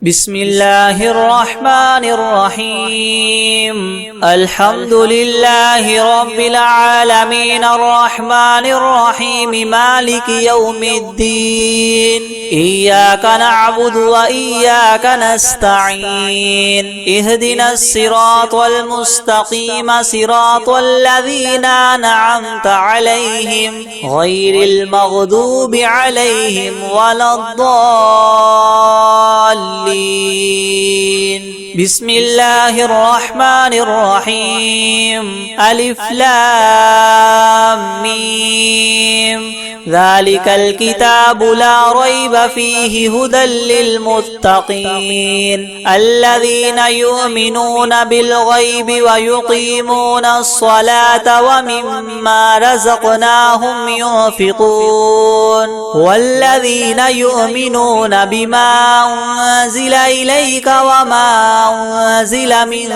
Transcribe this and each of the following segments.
بسم الله الرحمن الرحيم. الحمد لله رب العالمين الرحمن الرحيم مالك يوم الدين. إياك نعبد وإياك نستعين. اهدنا الصراط المستقيم صراط الذين أنعمت عليهم غير المغضوب عليهم ولا الضالين. بسم الله الرحمن الرحيم. ألف لام ميم. ذلك الكتاب لا ريب فيه هدى للمتقين الذين يؤمنون بالغيب ويقيمون الصلاة ومما رزقناهم ينفقون والذين يؤمنون بما أنزل إليك وما أنزل من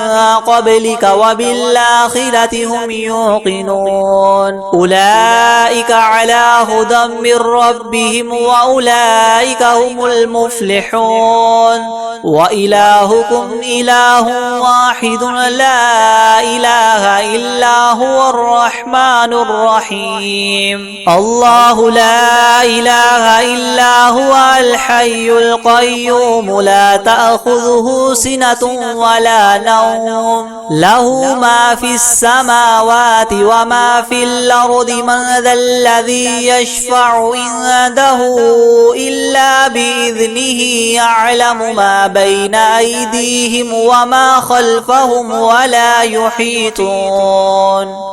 قبلك وبالآخرة هم يوقنون أولئك على هدى من ربهم وأولئك هم المفلحون. وإلهكم إله واحد لا إله إلا هو الرحمن الرحيم. الله لا إله إلا هو الحي القيوم لا تأخذه سنة ولا نوم له ما في السماوات وما في الأرض. من ذا الذي يشفع عنده إلا بإذنه يعلم ما بين أيديهم وما خلفهم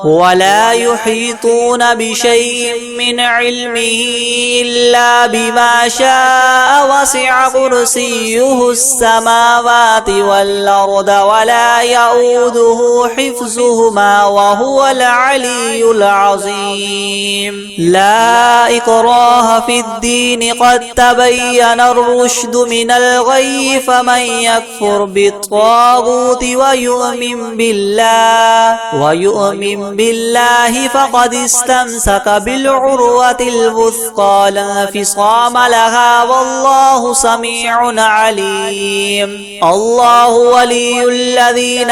ولا يحيطون بشيء من علمه إلا بما شاء. وسع كرسيه السماوات والأرض ولا يؤوده حفظهما وهو العلي العظيم. لا إكراه في الدين قد تبين الرشد من الغي. فمن يكفر بالطاغوت ويؤمن بالله فقد استمسك بالعروة الوثقى لا انفصام لها والله سميع عليم. الله ولي الذين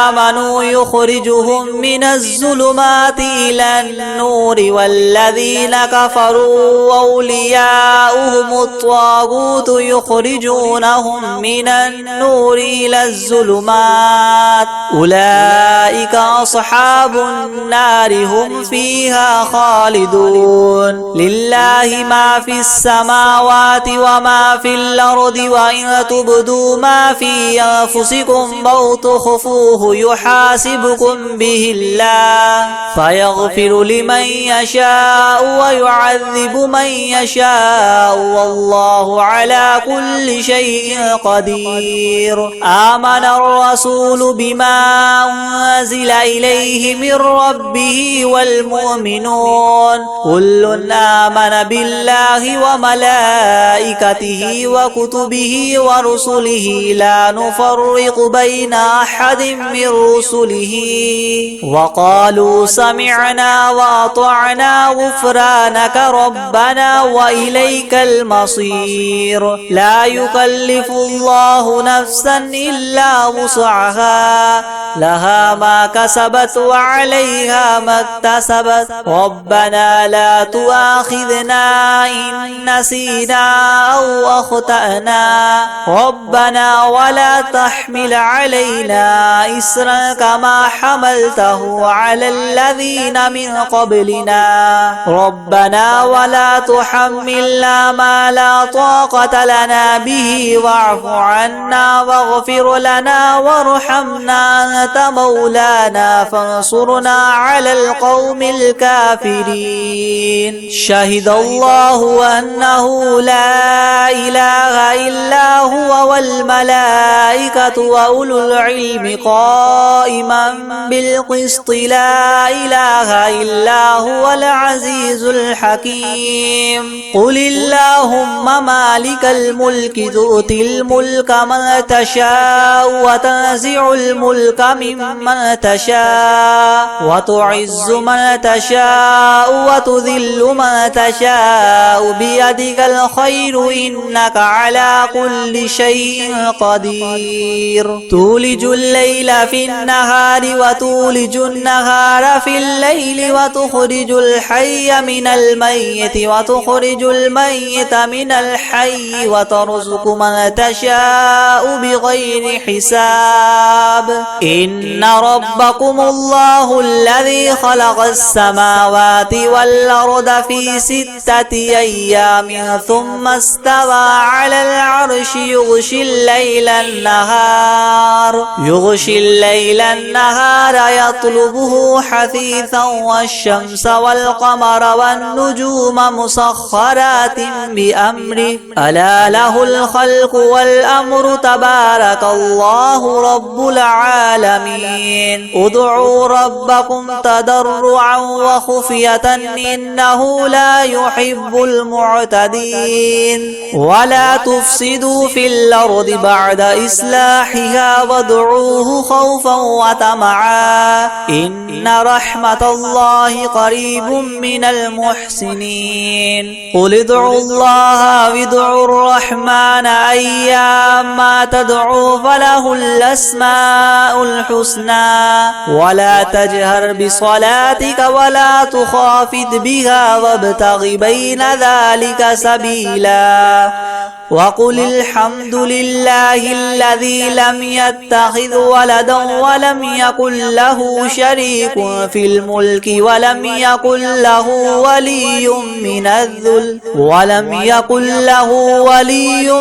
آمنوا يخرجهم من الظلمات إلى النور والذين كفروا أولياؤهم الطاغوت يخرجونهم من النور إلى الظلمات. أولئك أصحاب النار هم فيها خالدون. لله ما في السماوات وما في الأرض وإن تبدوا ما في أنفسكم أو تخفوه يحاسبكم به الله فيغفر لمن يشاء ويعذب من يشاء والله على كل شيء قدير. آمن الرسول بما أنزل إليه من ربه والمؤمنون كل آمن بالله وملائكته وكتبه ورسله لا نفرق بين أحد من رسله وقالوا سمعنا وأطعنا غفرانك ربنا وإليك المصير. لا يكلف الله نفسا إلا وسعها لها ما كسبت وعليها ما اكتسبت. ربنا لا تؤاخذنا إن نسينا أو أخطأنا ربنا ولا تحمل علينا إسرا كما حملته على الذين من قبلنا ربنا ولا تحملنا ما لا طاقة لنا به واعف عنا واغفر لنا وارحمنا أنت مولانا فانصرنا على القوم الكافرين. شهد الله أنه لا إله إلا هو والملائكة والملائكة وأولو العلم قائما بالقسط لا إله إلا هو العزيز الحكيم قل اللهم مالك الملك تؤتي الملك من تشاء وتنزع الملك ممن تشاء وتعز من تشاء وتذل من تشاء بيدك الخير إنك على كل شيء قدير تولج الليل في النهار وتولج النهار في الليل وتخرج الحي من الميت وتخرج الميت من الحي وترزق من تشاء بغير حساب إن ربكم الله الذي خلق السماوات والأرض في 6 أيام ثم استوى على العرش يغشي الليل النهار يطلبه حثيثا والشمس والقمر والنجوم مسخرات بأمره ألا له الخلق والأمر تبارك الله رب العالمين ادعوا ربكم تضرعا وخفية إنه لا يحب المعتدين ولا تفسدوا في الأرض بعد إصلاحها وادعوه خوفا وطمعا إن رحمة الله قريب من المحسنين قل ادعوا الله وادعوا الرحمن أيما تدعوا فله الأسماء الحسنى ولا تجهر بصلاتك ولا تخافت بها وابتغ بين ذلك سبيلا وقل الحمد لله الذي لم يتخذ ولدا ولم يكن له شريك في الملك ولم يكن له ولي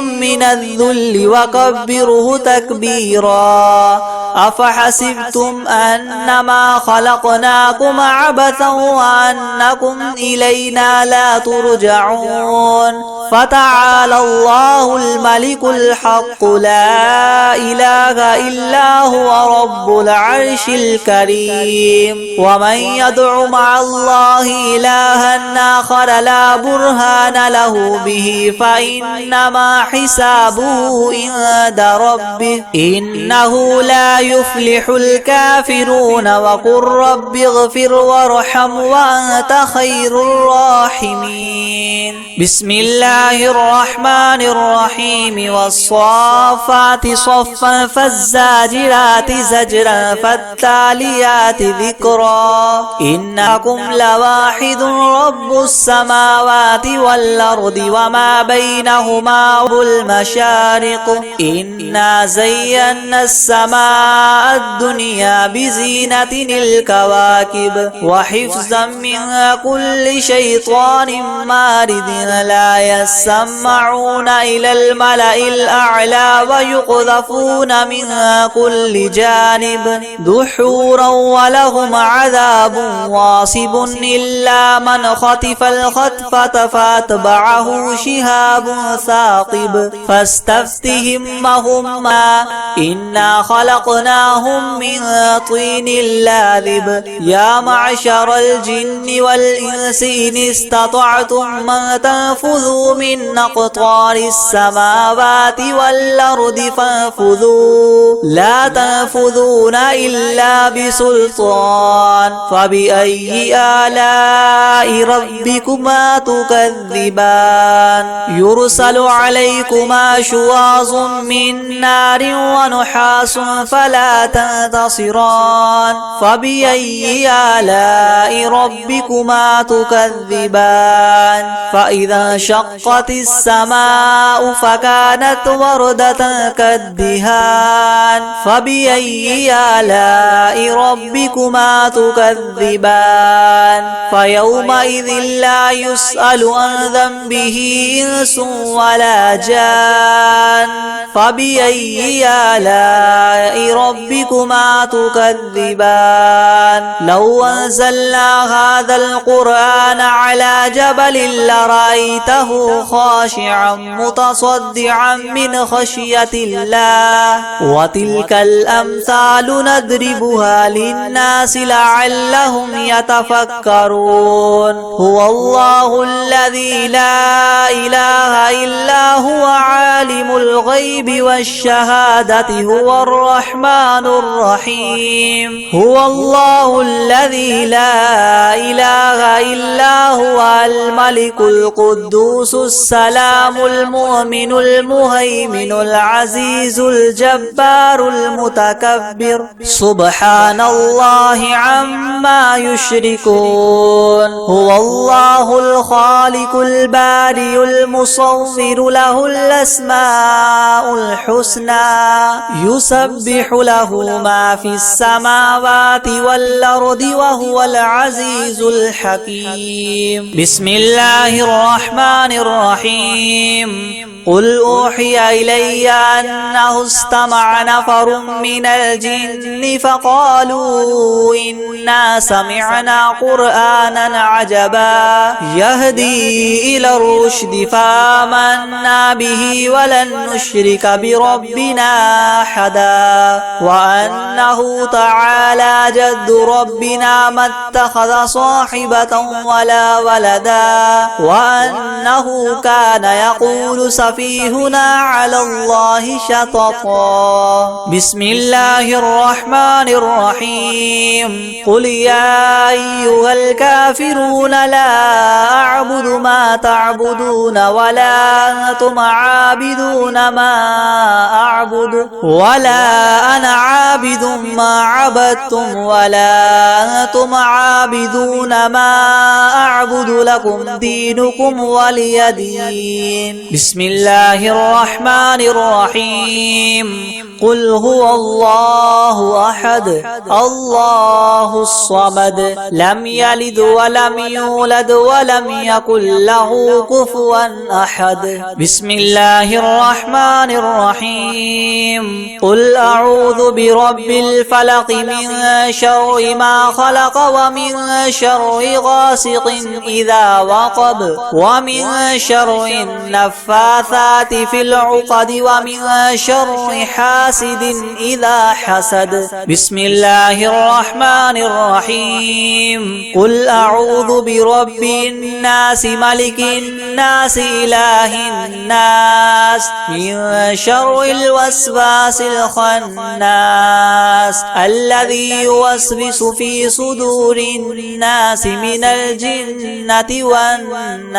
من الذل وكبره تكبيرا أفحسبتم أنما خلقناكم عبثا وأنكم إلينا لا ترجعون فتعالى الله الملك الحق لا إله إلا هو رب العرش الكريم ومن يدع مع الله إلها آخر لا برهان له به فإنما حسابه عند ربه إنه لا يفلح الكافرون وقل رب اغفر وارحم وأنت خير الراحمين بسم الله الرحمن الرحيم والصافات صفا فالزاجرات زجرا فالتاليات ذكرا إنكم لواحد رب السماوات والأرض وما بينهما المشارق إنا زينا السماء الدنيا بزينة الكواكب وحفظا من كل شيطان مارد لا يسمعون إلى الملأ الأعلى ويقذفون من كل جانب دحورا ولهم عذاب واصب إلا من خطف الخطفة فاتبعه شهاب ثاقب فاستفتهم وهما إنا خلقناهم من طين لاذب يا معشر الجن والإنس إن استطعتم من تنفذوا من أقطار السماوات والأرض فانفذوا لا تنفذون إلا بسلطان فبأي آلاء ربكما تكذبان يرسل عليكما شواظ من نار ونحاس فلا تنتصران فبأي آلاء ربكما تكذبان فإذا انشقت السماء فكانت وردة كالدهان فبأي آلاء ربكما تكذبان فيومئذ لا يسأل عن ذنبه إنس ولا جان فبأي آلاء ربكما تكذبان لو أنزلنا هذا القرآن على جبل لرأيته خاشعا متصدعا من خشية الله وتلك الأمثال نضربها للناس لعلهم يتفكرون هو الله الذي لا إله إلا هو عالم الغيب والشهادة هو الرحمن الرحيم هو الله الذي لا إله إلا هو الملك القدوس السلام المؤمن المهيمن العزيز الجبار المتكبر سبحان الله عما يشركون هو الله الخالق البارئ المصور له الأسماء الحسنى يسبح له ما في السماوات والأرض وهو العزيز الحكيم بسم الله الرحمن الرحيم قل أوحي إلي أنه استمع نفر من الجن فقالوا إنا سمعنا قرآنا عجبا يهدي إلى الرشد فآمنا به ولن نشرك بربنا أحدا وأنه تعالى جد ربنا ما اتخذ صاحبة ولا ولدا وأنه كان يقول سفيهنا على الله شططا بسم الله الرحمن الرحيم قل يا أيها الكافرون لا أعبد ما تعبدون ولا أنتم عابدون ما أعبد ولا أنا عابد ما عبدتم ولا أنتم عابدون ما أعبد لكم دينكم ولي دين بسم الله الرحمن الرحيم قل هو الله أحد الله الصمد لم يلد ولم يولد ولم يكن له كفوا أحد بسم الله الرحمن الرحيم قل أعوذ برب الفلق من شر ما خلق ومن شر غاسق إذا وقب ومن شر النفاثات في العقد ومن شر حاسد إذا حسد بسم الله الرحمن الرحيم قل أعوذ برب الناس ملك الناس إله الناس من شر الوسواس الخناس الذي يوسوس في صدور الناس من الجنة والناس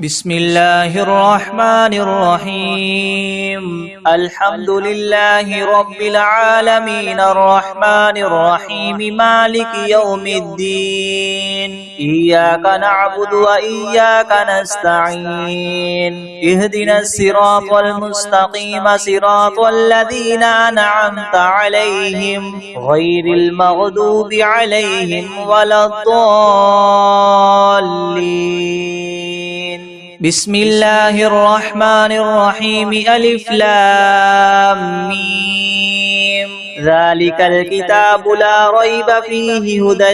بسم الله الرحمن الرحيم الحمد لله رب العالمين الرحمن الرحيم مالك يوم الدين إياك نعبد وإياك نستعين اهدنا الصراط المستقيم صراط الذين أنعمت عليهم غير المغضوب عليهم ولا الضالين بسم الله الرحمن الرحيم ألف لام ميم ذلك الكتاب لا ريب فيه هدى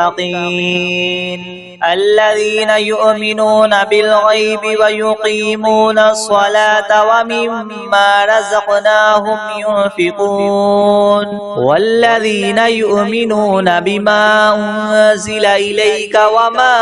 للمتقين الذين يؤمنون بالغيب ويقيمون الصلاة ومما رزقناهم ينفقون والذين يؤمنون بما أنزل إليك وما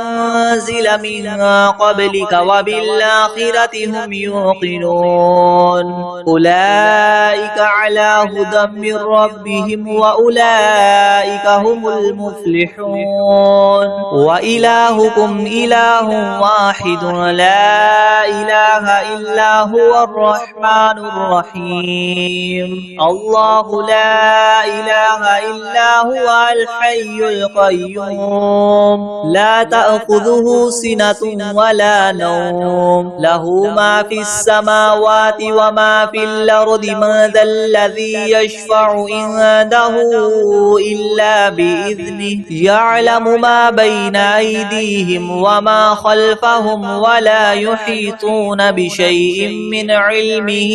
أنزل من قبلك وبالآخرة هم يوقنون أولئك على هدى من ربهم وأولئك هم المفلحون وإلهكم إله واحد لا إله إلا هو الرحمن الرحيم الله لا إله إلا هو الحي القيوم لا تأخذه سنة ولا نوم له ما في السماوات وما في الأرض من ذا الذي يشفع عنده إلا بإذنه يعلم ما بين أيديهم وما خلفهم ولا يحيطون بشيء من علمه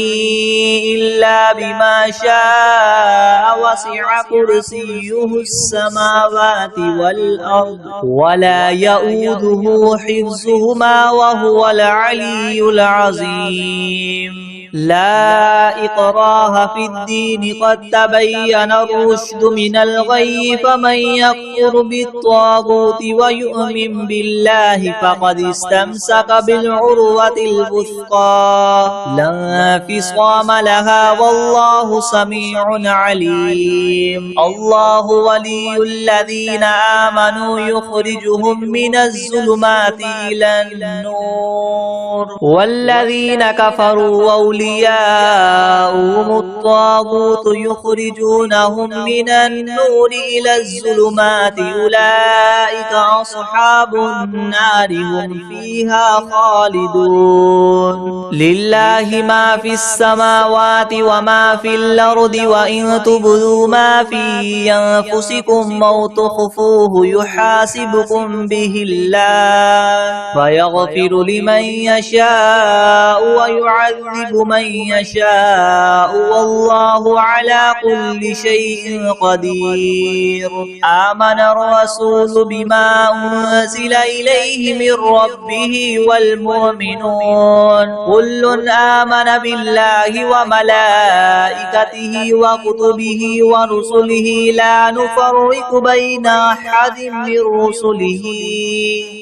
إلا بما شاء وسع كرسيه السماوات والأرض ولا يؤوده حفظهما وهو العلي العظيم لا إكراه في الدين قد تبين الرشد من الغي فمن يكفر بالطاغوت ويؤمن بالله فقد استمسك بالعروة الوثقى لا انفصام لها والله سميع عليم الله ولي الذين آمنوا يخرجهم من الظلمات إلى النور والذين كفروا أولياؤهم الطاغوت يخرجونهم من النور إلى الظلمات أولئك أصحاب النار هم فيها خالدون لله ما في السماوات وما في الأرض وإن تبدوا ما في أنفسكم أو تخفوه يحاسبكم به الله فيغفر لمن يشاء ويعذب من يشاء والله على كل شيء قدير آمن الرسول بما أنزل إليه من ربه والمؤمنون كل آمن بالله وملائكته وكتبه ورسله لا نفرق بين أحد من رسله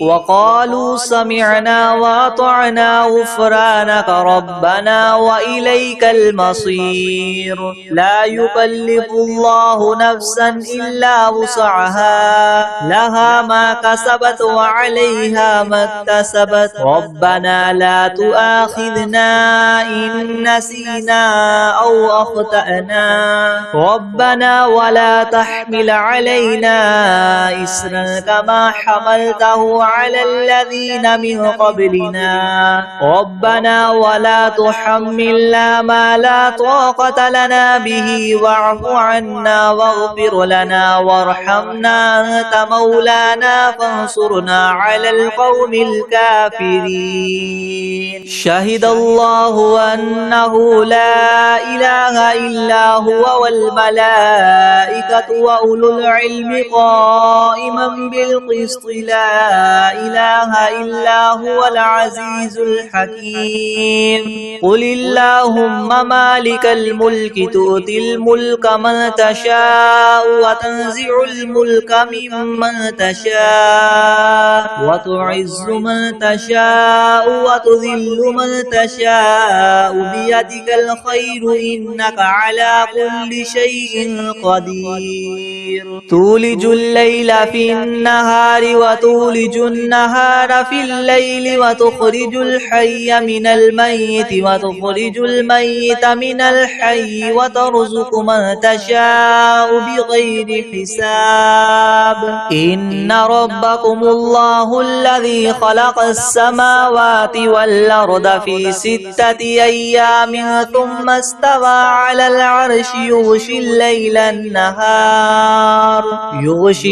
وقالوا سمعنا وأطعنا غفرانك ربنا وإليك المصير لا يكلف الله نفسا إلا وسعها لها ما كسبت وعليها ما اكتسبت ربنا لا تؤاخذنا إن نسينا أو أخطأنا ربنا ولا تحمل علينا إسرا كما حملته على الذين من قبلنا ربنا ولا تحملنا ما لا طاقة لنا به واعف عنا واغفر لنا وارحمنا أنت مولانا فانصرنا على القوم الكافرين شهد الله أنه لا إله إلا هو والملائكة وأولو العلم قائما بالقسط لا إله إلا هو العزيز الحكيم قل اللهم مالك الملك تؤتي الملك من تشاء وتنزع الملك ممن تشاء وتعز من تشاء وتذل من تشاء بيدك الخير إنك على كل شيء قدير تولج الليل في النهار وتولج النهار في الليل وتخرج الحي من الميت وتخرج الميت من الحي وترزق من تشاء بغير حساب إن ربكم الله الذي خلق السماوات والأرض في 6 أيام ثم استوى على العرش يغشي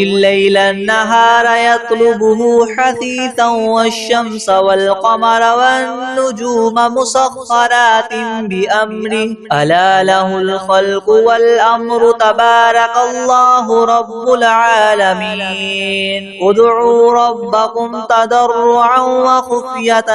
الليل النهار يطلبه حثيثا والشمس والقمر والنجوم مسخرات بأمره ألا له الخلق والأمر تبارك الله رب العالمين ادعوا ربكم تضرعا وخفية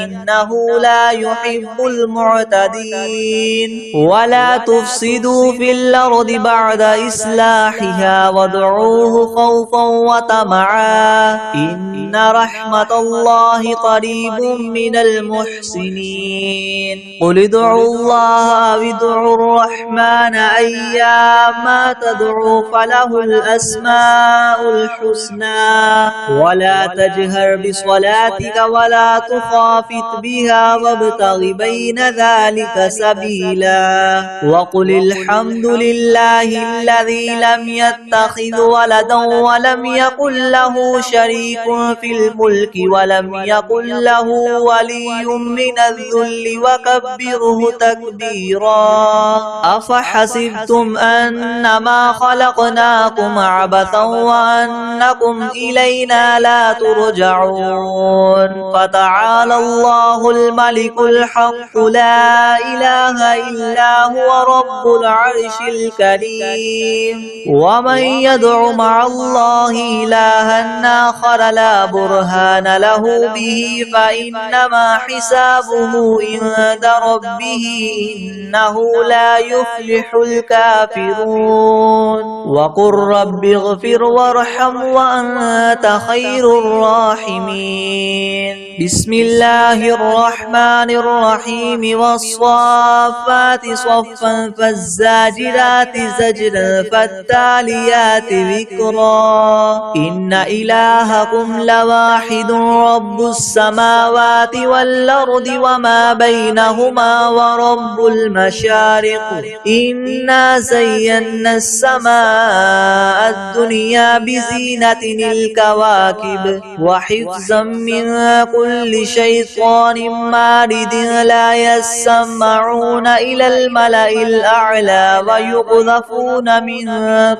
إنه لا يحب المعتدين ولا تفسدوا في الأرض بعد إصلاحها وادعوه خوفا وطمعا إن رحمة الله قريب من المحسنين قل ادعوا الله أو ادعوا الرحمن أيما تدعوا فله الأسماء الحسنى ولا تجهر بصلاتك ولا تخافت بها وابتغ بين ذلك سبيلا وقل الحمد لله الذي لم يتخذ ولدا ولم يكن له شريك في الملك ولم يكن له ولي من الذل وكبره تكبيرا. أفحسبتم أنما خلقناكم عبثا وأنكم إلينا لا ترجعون. فتعالى الله الملك الحق لا إله إلا هو رب العرش الكريم. ومن يدع مع الله إلها آخر لا برهان له به فإنما حسابه عند ربه إنه لا يفلح الكافرون. وقل رب اغفر وارحم وأنت خير الراحمين. بسم الله الرحمن الرحيم. والصافات صفا فالزاجرات زجرا فالتاليات ذكرا. إن إلهكم لواحد رب السماوات والأرض وما بينهما ورب المشارق. إنا زينا السماء الدنيا بزينة الكواكب وحفظا من كل شيطان مارد. لا يسمعون إلى الملأ الأعلى ويقذفون من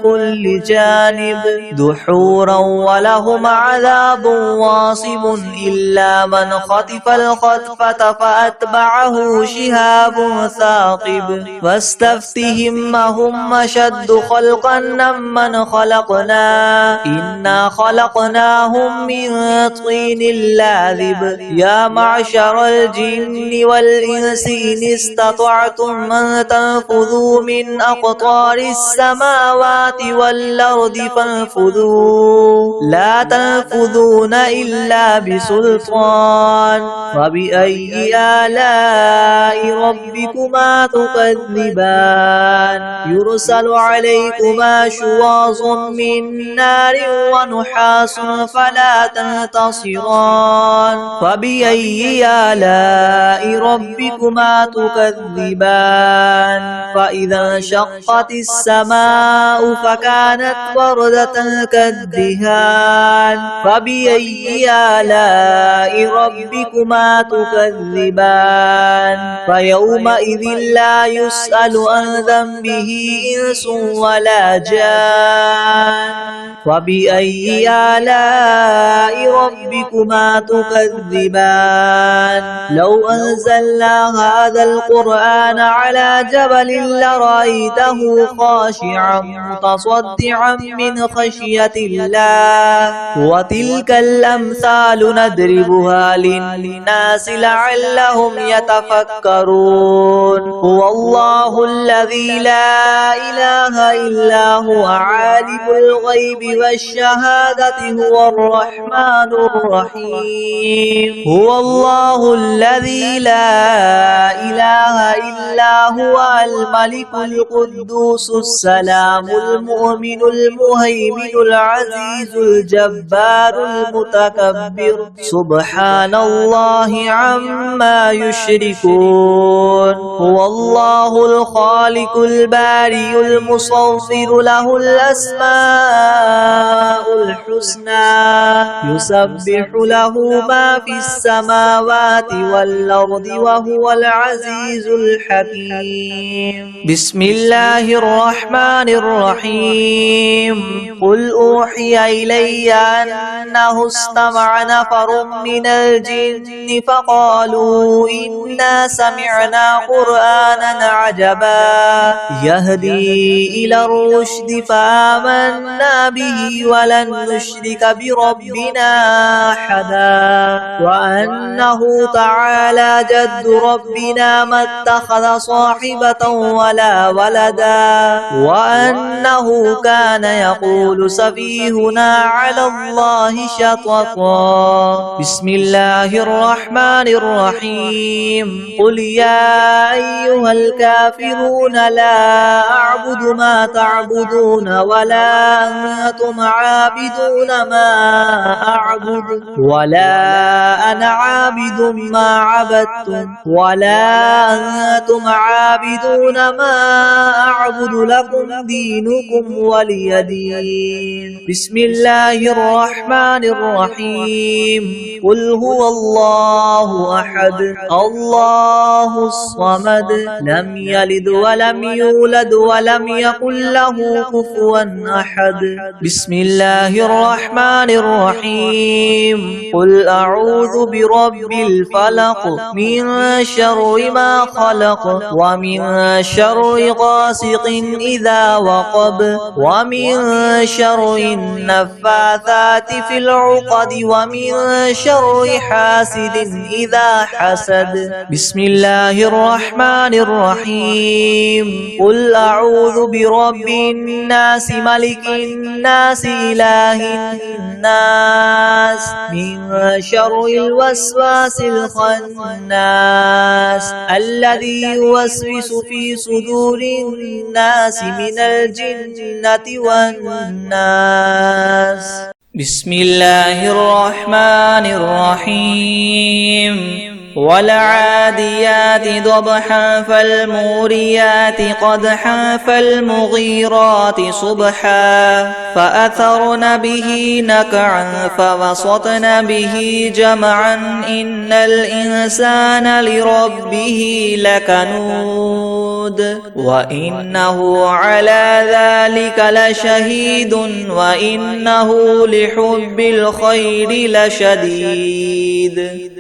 كل جانب دحورا ولهم عذاب واصب إلا من خطف الخطفة فأتبعه شهاب ثاقب. فاستفتهم أهم أشد خلقا ممن خلقنا إنا خلقناهم من طين لاذب. يا معشر الجن والإنس إن استطعتم أن تنفذوا من أقطار السماوات والأرض فانفذوا لا تنفذون إلا بسلطان. فبأي آلاء ربكما تكذبان. يرسل عليكما شواظ من نار ونحاس فلا تنتصران. فبأي آلاء ربكما تكذبان. فإذا انشقت السماء فكانت وردة كالدهان. فبأي آلاء ربكما تكذبان. فيومئذ لا يسأل عن ذنبه إنس ولا جان. فبأي آلاء ربكما تكذبان. لو أنزلنا هذا القرآن على جبل لرأيته خاشعا متصدعا من خشية الله. وتلك الأمثال نضربها للناس لعلهم يتفكرون. هو الله الذي لا إله إلا هو عالم الغيب والشهادة هو الرحمن الرحيم. هو الله الذي لا إله إلا هو الملك القدوس السلام المؤمن المهيمن العزيز الجبار المتكبر. سبحان الله عما يشركون. هو الله الخالق البارئ المصور له الأسماء الحسنى. يسبح له ما في السماوات والأرض وهو العزيز الحكيم. بسم الله الرحمن الرحيم. قل أوحي إلي أنه استمع نفر من الجن فقالوا إنا سمعنا قرآنا عجبا يهدي إلى الرشد فآمنا به ولن نشرك بربنا أحدا. وأنه تعالى جد ربنا ما اتخذ صاحبة ولا ولدا. وأنه كان يقول سفيهنا على الله شططا. بسم الله الرحمن الرحيم. قل يا أيها الكافرون لا أعبد ما تعبدون ولا أنتم عابدون ما أعبد ولا أنا عابد ما عبدتم ولا أنتم عابدون ما أعبد لكم دينكم ولي دين. بسم الله الرحمن الرحيم. قل هو الله أحد الله الصمد لم يلد ولم يولد ولم يكن له كفوا أحد. بسم الله الرحمن الرحيم. قل أعوذ برب الفلق من شر ما خلق ومن شر غاسق إذا وقب ومن شر النفاثات في العقد ومن شر حاسد إذا حسد. بسم الله الرحمن الرحيم. قل أعوذ برب الناس ملك الناس إله الناس من شر الوسواس الخناس الذي يوسوس في صدور الناس من الجنة والناس. بسم الله الرحمن الرحيم. والعاديات ضبحا فالموريات قدحا فالمغيرات صبحا فأثرن به نقعا فوسطن به جمعا إن الإنسان لربه لكنود وإنه على ذلك لشهيد وإنه لحب الخير لشديد.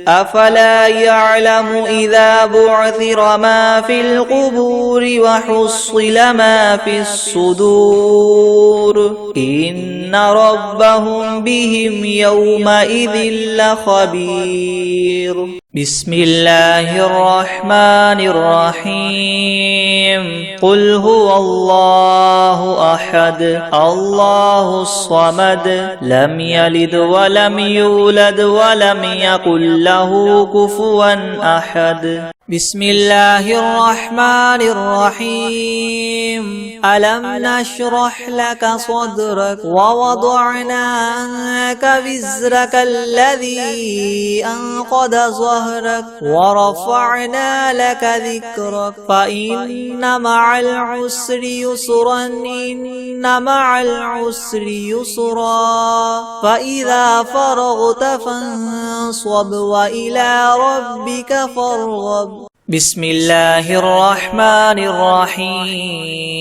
أفلا يعلم إذا بعثر ما في القبور وحصل ما في الصدور إن ربهم بهم يومئذ لخبير. بسم الله الرحمن الرحيم. قل هو الله أحد الله الصمد لم يلد ولم يولد ولم يكن له كفوا أحد. بسم الله الرحمن الرحيم. ألم نشرح لك صدرك ووضعنا عنك وزرك الذي أنقض ظهرك ورفعنا لك ذكرك فإن مع العسر يسرا إن مع العسر يسرا فإذا فرغت فانصب وإلى ربك فارغب. بسم الله الرحمن الرحيم.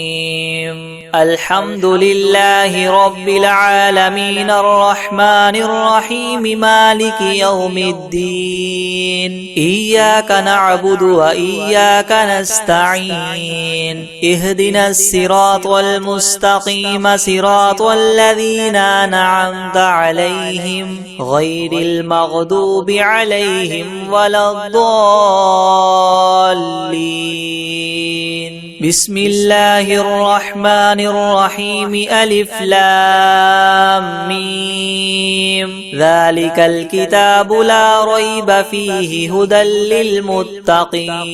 الحمد لله رب العالمين الرحمن الرحيم مالك يوم الدين إياك نعبد وإياك نستعين اهدنا الصراط المستقيم صراط الذين أنعمت عليهم غير المغضوب عليهم ولا الضالين. بسم الله الرحمن الرحيم. ألف لام ميم ذلك الكتاب لا ريب فيه هدى للمتقين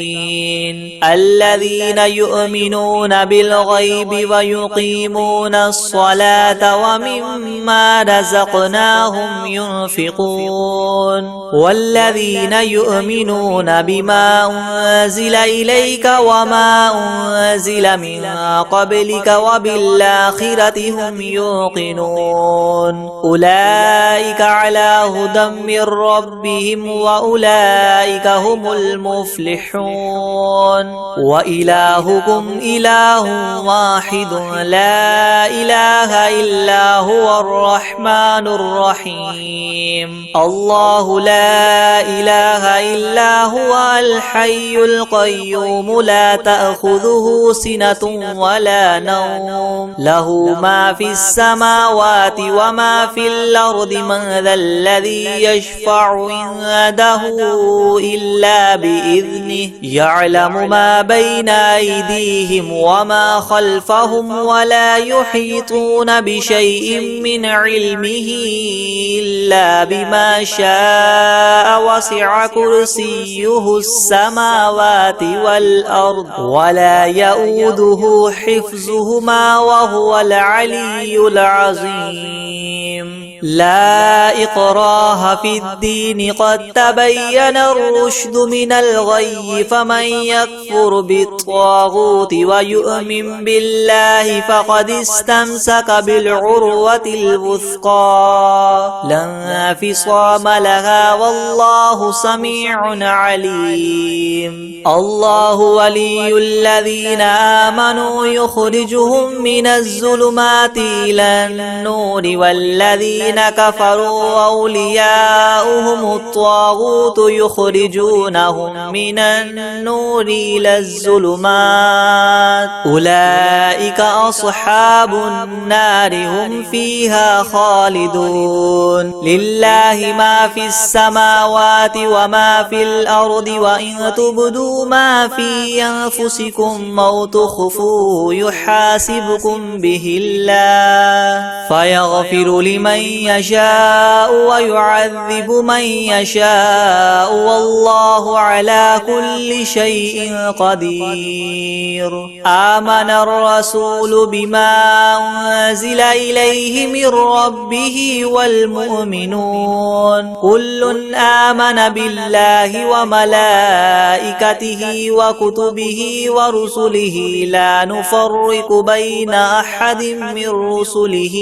الذين يؤمنون بالغيب ويقيمون الصلاة ومما رزقناهم ينفقون والذين يؤمنون بما أنزل إليك وما أنزل من قبلك وبالآخرة هم يوقنون أولئك على هدى من ربهم وأولئك هم المفلحون. وإلهكم إله واحد لا إله إلا هو الرحمن الرحيم. الله لا إله إلا هو الحي القيوم لا تأخذه سنة ولا نوم له ما في السماوات وما في الأرض من ذا الذي يشفع عنده إلا بإذنه يعلم ما بين أيديهم وما خلفهم ولا يحيطون بشيء من علمه إلا بما شاء وسع كرسيه السماوات والأرض ولا يؤوده حفظهما وهو العلي العظيم. لا إكراه في الدين قد تبين الرشد من الغي فمن يكفر بالطاغوت ويؤمن بالله فقد استمسك بالعروة الوثقى لا انفصام لها والله سميع عليم. الله ولي الذين آمنوا يخرجهم من الظلمات إلى النور والذين كفروا أولياؤهم الطاغوت يخرجونهم من النور إلى الظلمات أولئك أصحاب النار هم فيها خالدون. لله ما في السماوات وما في الأرض وإن تبدوا ما في أنفسكم أو تخفوه يحاسبكم به الله فيغفر لمن يشاء ويعذب من يشاء والله على كل شيء قدير. آمن الرسول بما أنزل إليه من ربه والمؤمنون كل آمن بالله وملائكته وكتبه ورسله لا نفرق بين أحد من رسله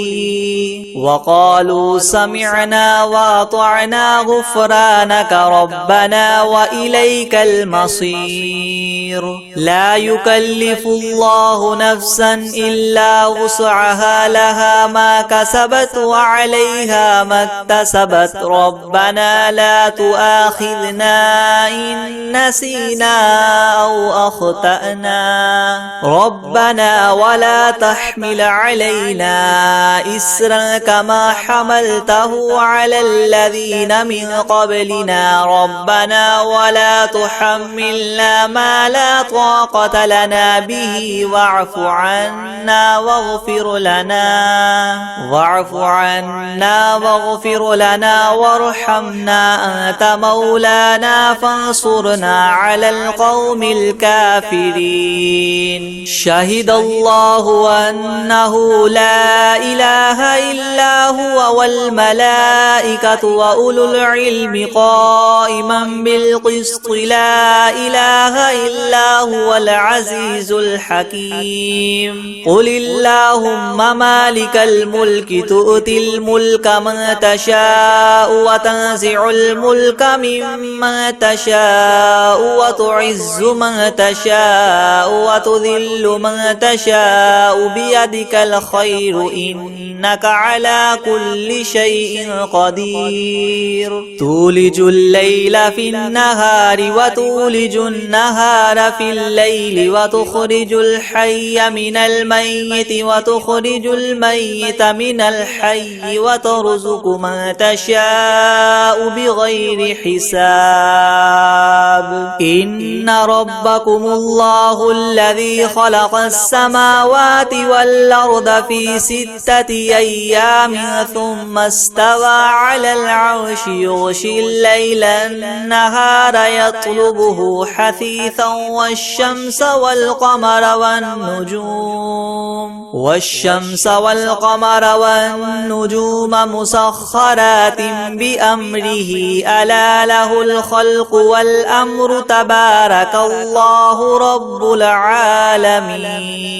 وقالوا سمعنا وأطعنا غفرانك ربنا وإليك المصير. لا يكلف الله نفسا إلا وسعها لها ما كسبت وعليها ما اكتسبت ربنا لا تؤاخذنا إن نسينا أو أخطأنا ربنا ولا تحمل علينا إسرا كما حملته على الذين من قبلنا ربنا ولا تحملنا ما لا طاقة لنا به واعف عنا واغفر لنا وارحمنا أنت مولانا فانصرنا على القوم الكافرين. شهد الله أنه لا إله إلا هو والملائكة وأولو العلم قائما بالقسط لا إله إلا هو العزيز الحكيم. قل اللهم مالك الملك تؤتي الملك من تشاء وتنزع الملك ممن تشاء وتعز من تشاء وتذل من تشاء بيدك الخير إنك على كل شيء قدير. تولج الليل في النهار وتولج النهار في الليل وتخرج الحي من الميت وتخرج الميت من الحي وترزق من تشاء بغير حساب. إن ربكم الله الذي خلق السماوات والأرض في 6 أيام ثم استوى على العرش يغشي الليل النهار يطلبه حثيثا والشمس والقمر والنجوم مسخرات بأمره ألا له الخلق والأمر تبارك الله رب العالمين.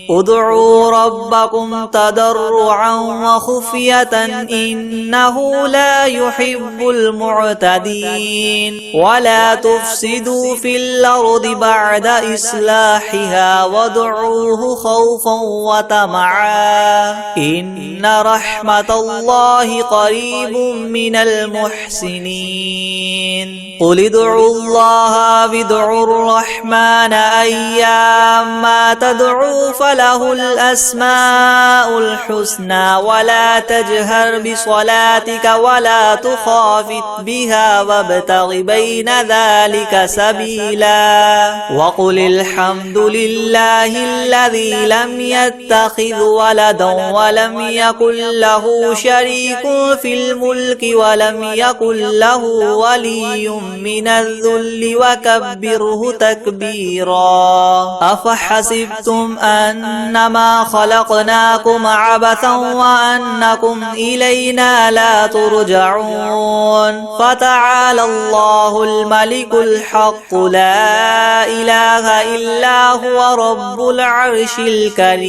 ادعوا ربكم تضرعا وخفية إنه لا يحب المعتدين. ولا تفسدوا في الأرض بعد إصلاحها وادعوه خوفا وطمعا إن رحمة الله قريب من المحسنين. قل ادعوا الله وادعوا الرحمن أيما تدعوا فله الأسماء الحسنى ولا تجهر بصلاتك ولا تخافت بها وابتغ بين ذلك سبيلا. وقل الحمد لله الذي لم يتخذ ولدا ولم يكن له شريك في الملك ولم يكن له ولي من الذل وكبره تكبيرا. أفحسبتم أنما خلقناكم عبثا وأنكم إلينا لا ترجعون. فتعالى الله الملك الحق لا إله إلا هو رب العرش الكريم.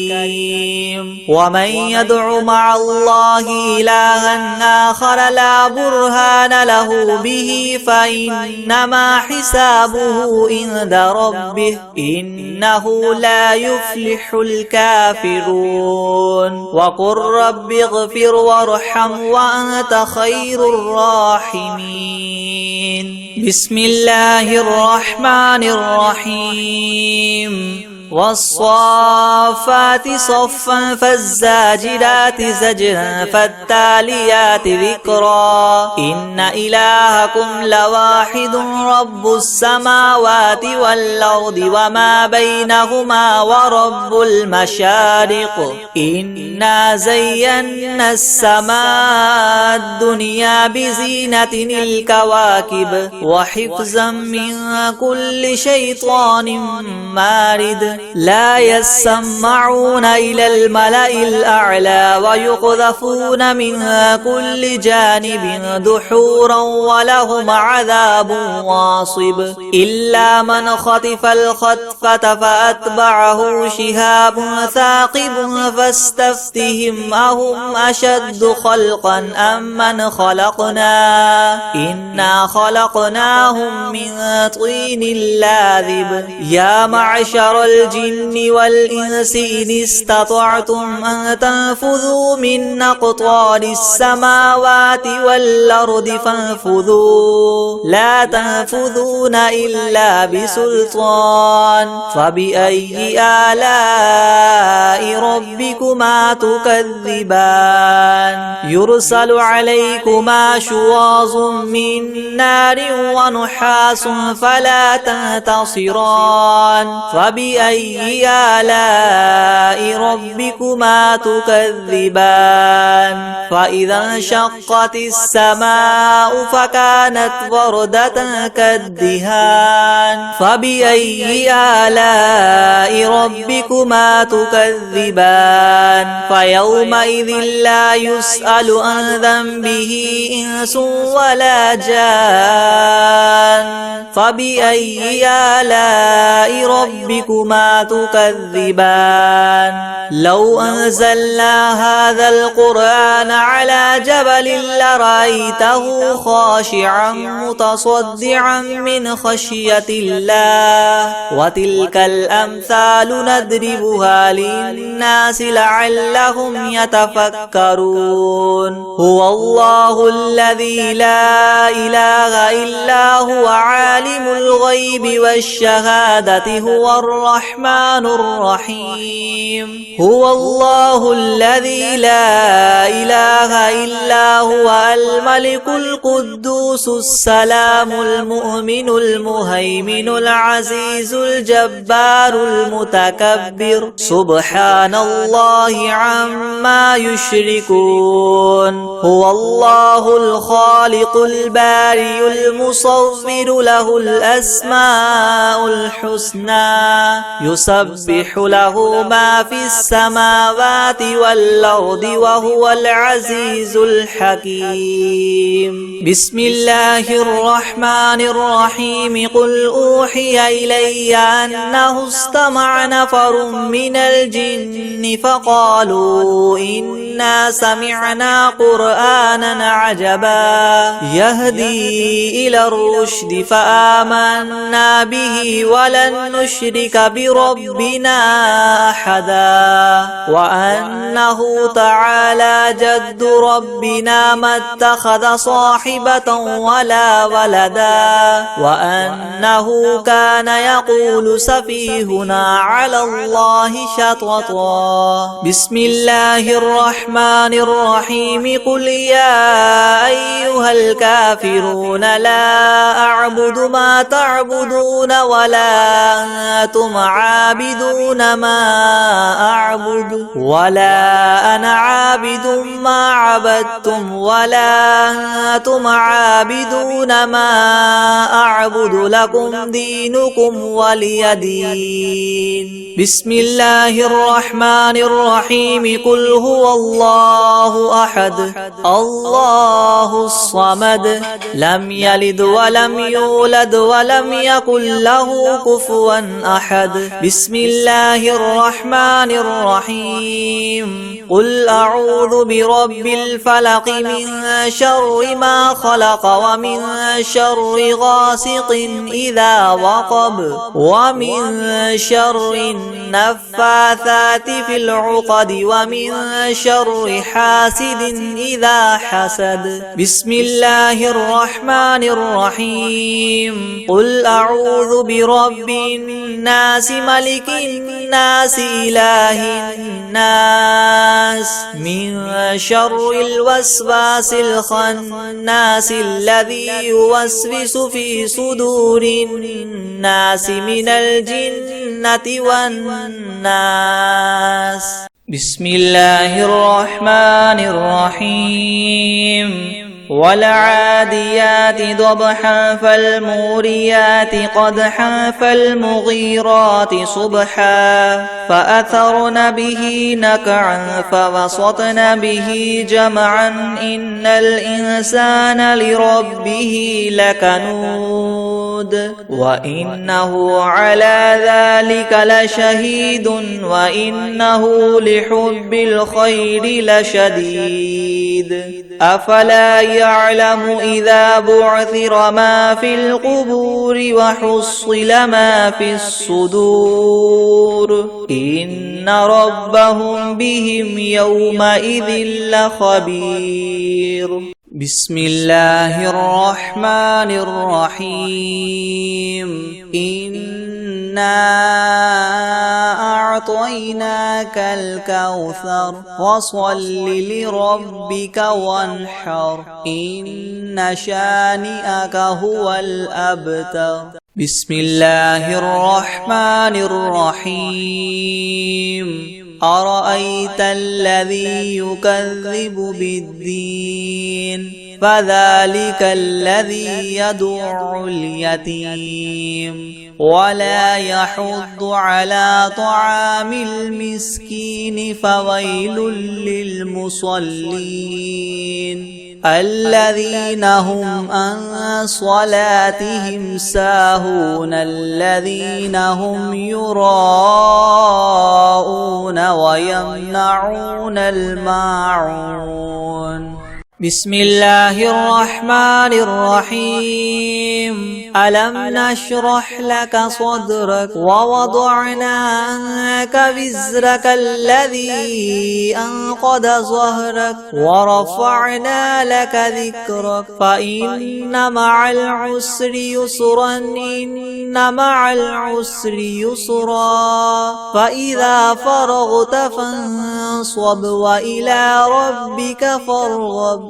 ومن يدع مع الله إلها آخر لا برهان له به فإنما حسابه عند ربه إنه لا يفلح الكافرون. وقل رب اغفر وارحم وأنت خير الراحمين. بسم الله الرحمن الرحيم. والصافات صفا فالزاجرات زجرا فالتاليات ذكرا. إن إلهكم لواحد رب السماوات والأرض وما بينهما ورب المشارق. إنا زينا السماء الدنيا بزينة الكواكب وحفظا من كل شيطان مارد. لا يسمعون إلى الملأ الأعلى ويقذفون من كل جانب دحورا ولهم عذاب واصب. إلا من خطف الخطفة فأتبعه شهاب ثاقب فاستفتهم أهم أشد خلقا أم من خلقنا إنا خلقناهم من طين لاذب. يا معشر الجن والإنس إن استطعتم أن تنفذوا من أقطار السماوات والأرض فانفذوا لا تنفذون إلا بسلطان. فبأي آلاء ربكما تكذبان. يرسل عليكما شواظ من نار ونحاس فلا تنتصران. فبأي آلاء ربكما تكذبان. فإذا انشقت السماء فكانت وردة كالدهان. فبأي آلاء ربكما تكذبان. فيومئذ لا يسأل عن ذنبه إنس ولا جان. فبأي آلاء ربكما تكذبان. لو أنزلنا هذا القرآن على جبل لرأيته خاشعا متصدعا من خشية الله. وتلك الأمثال نضربها للناس لعلهم يتفكرون. هو الله الذي لا إله إلا هو عالم الغيب والشهادة هو الرحمن الرحيم. هو الله الذي لا إله إلا هو الملك القدوس السلام المؤمن المهيمن العزيز الجبار المتكبر. سبحان الله عما يشركون. هو الله الخالق البارئ المصور له الأسماء الحسنى. يسبح له ما في السماوات والأرض وهو العزيز الحكيم. بسم الله الرحمن الرحيم. قل أوحي إلي أنه استمع نفر من الجن فقالوا إنا سمعنا قرآنا عجبا يهدي إلى الرشد فآمنا به ولن نشرك بربنا أحدا. وأنه تعالى جد ربنا ما اتخذ صاحبة ولا ولدا. وأنه كان يقول سفيهنا على الله شططا. بسم الله الرحمن الرحمن الرحيم قل يا أيها الكافرون لا أعبد ما تعبدون ولا أنتم عابدون ما أعبد ولا أنا عابد ما عبدتم ولا أنتم عابدون ما أعبد لكم دينكم ولي دين. بسم الله الرحمن الرحيم قل هو الله أحد الله الصمد لم يلد ولم يولد ولم يكن له كفوا أحد. بسم الله الرحمن الرحيم قل أعوذ برب الفلق من شر ما خلق ومن شر غاسق إذا وقب ومن شر النفاثات في العقد ومن شر حاسد إذا حسد. بسم الله الرحمن الرحيم قل أعوذ برب الناس ملك الناس إله الناس من شر الوسواس الخناس الذي يوسوس في صدور الناس من الجنة والناس. بسم الله الرحمن الرحيم والعاديات ضبحا فالموريات قدحا فالمغيرات صبحا فأثرن به نقعا فوسطن به جمعا إن الإنسان لربه لكنود وإنه على ذلك لشهيد وإنه لحب الخير لشديد. أفلا يعلم إذا بعثر ما في القبور وحصل ما في الصدور إن ربهم بهم يومئذ لخبير. بسم الله الرحمن الرحيم إنا أعطيناك الكوثر فصل لربك وانحر إن شانئك هو الأبتر. بسم الله الرحمن الرحيم أرأيت الذي يكذب بالدين فذلك الذي يدع اليتيم ولا يحض على طعام المسكين فويل للمصلين الذين هم عن صلاتهم ساهون الذين هم يراءون ويمنعون الماعون. بسم الله الرحمن الرحيم ألم نشرح لك صدرك ووضعنا عنك وزرك الذي أنقض ظهرك ورفعنا لك ذكرك فإن مع العسر يسرا إن مع العسر يسرا فإذا فرغت فانصب وإلى ربك فارغب.